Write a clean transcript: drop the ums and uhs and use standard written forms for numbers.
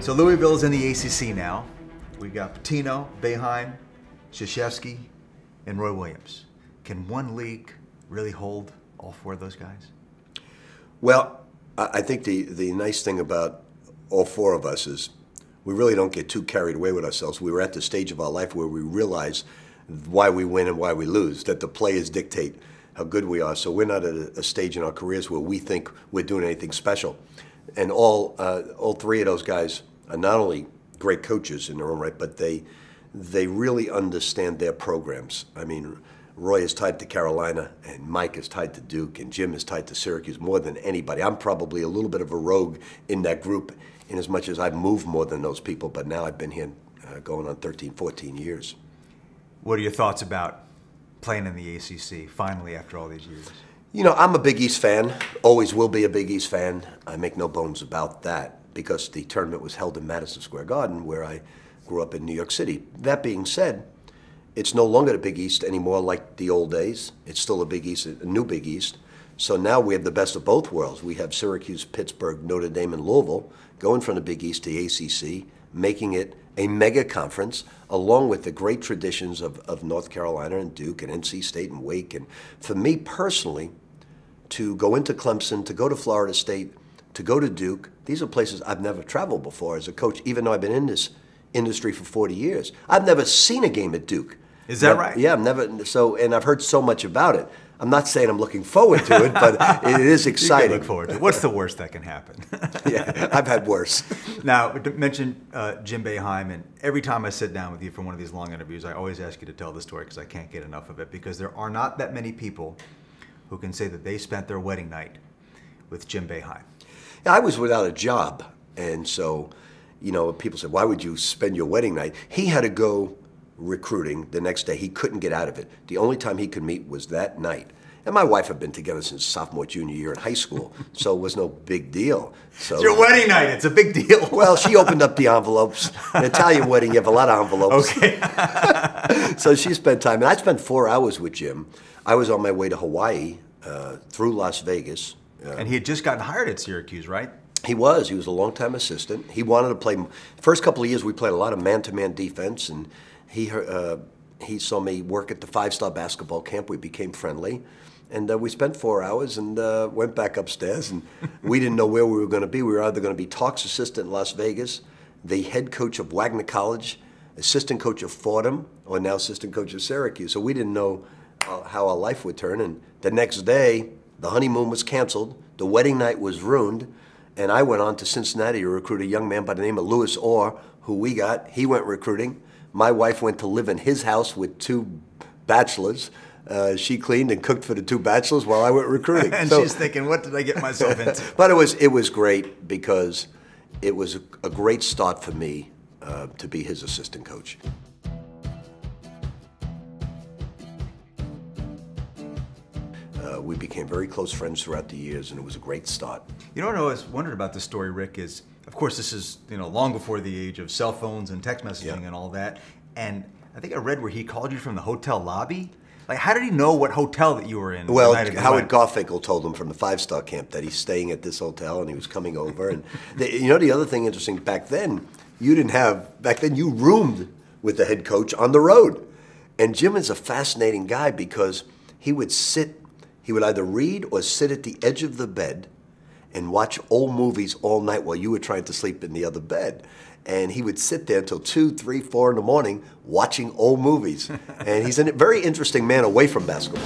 So Louisville is in the ACC now. We got Pitino, Boeheim, Krzyzewski, and Roy Williams. Can one league really hold all four of those guys? Well, I think the nice thing about all four of us is we really don't get too carried away with ourselves. We were at the stage of our life where we realize why we win and why we lose, that the players dictate how good we are. So we're not at a stage in our careers where we think we're doing anything special. And all three of those guys are not only great coaches in their own right, but they really understand their programs. I mean, Roy is tied to Carolina, and Mike is tied to Duke, and Jim is tied to Syracuse more than anybody. I'm probably a little bit of a rogue in that group in as much as I've moved more than those people, but now I've been here going on 13, 14 years. What are your thoughts about playing in the ACC finally after all these years? You know, I'm a Big East fan, always will be a Big East fan. I make no bones about that because the tournament was held in Madison Square Garden where I grew up in New York City. That being said, it's no longer the Big East anymore like the old days. It's still a Big East, a new Big East. So now we have the best of both worlds. We have Syracuse, Pittsburgh, Notre Dame, and Louisville going from the Big East to the ACC, making it a mega conference, along with the great traditions of North Carolina and Duke and NC State and Wake. And for me personally, to go into Clemson, to go to Florida State, to go to Duke, these are places I've never traveled before as a coach, even though I've been in this industry for 40 years. I've never seen a game at Duke. Is that right? Yeah, I've never. So, and I've heard so much about it. I'm not saying I'm looking forward to it, but it is exciting. You can look forward to it. What's the worst that can happen? Yeah, I've had worse. Now, to mention Jim Boeheim, and every time I sit down with you for one of these long interviews, I always ask you to tell the story because I can't get enough of it, because there are not that many people who can say that they spent their wedding night with Jim Boeheim. Yeah, I was without a job, and so, you know, people said, why would you spend your wedding night? He had to go recruiting the next day. He couldn't get out of it. The only time he could meet was that night. And my wife had been together since sophomore, junior year in high school, so it was no big deal. So, it's your wedding night. It's a big deal. Well, she opened up the envelopes. An Italian wedding, you have a lot of envelopes. Okay. So she spent time. And I spent 4 hours with Jim. I was on my way to Hawaii through Las Vegas. And he had just gotten hired at Syracuse, right? He was. He was a long-time assistant. He wanted to play. First couple of years, we played a lot of man-to-man defense, and he saw me work at the five-star basketball camp. We became friendly, and we spent 4 hours and went back upstairs, and we didn't know where we were going to be. We were either going to be Talk's assistant in Las Vegas, the head coach of Wagner College, assistant coach of Fordham, or now assistant coach of Syracuse. So we didn't know how our life would turn, and the next day, the honeymoon was canceled, the wedding night was ruined, and I went on to Cincinnati to recruit a young man by the name of Louis Orr, who we got. He went recruiting. My wife went to live in his house with 2 bachelors. She cleaned and cooked for the 2 bachelors while I went recruiting. And so, she's thinking, what did I get myself into? But it was great because it was a great start for me to be his assistant coach. We became very close friends throughout the years, and it was a great start. You know what I always wondered about this story, Rick, is, of course, this is, you know, long before the age of cell phones and text messaging and all that. And I think I read where he called you from the hotel lobby. Like, how did he know what hotel that you were in? Well, Howard Garfinkel told him from the five-star camp that he's staying at this hotel and he was coming over. And you know, the other thing interesting, back then you roomed with the head coach on the road. And Jim is a fascinating guy because he would either read or sit at the edge of the bed and watch old movies all night while you were trying to sleep in the other bed. And he would sit there until 2, 3, 4 in the morning watching old movies. And he's a very interesting man away from basketball.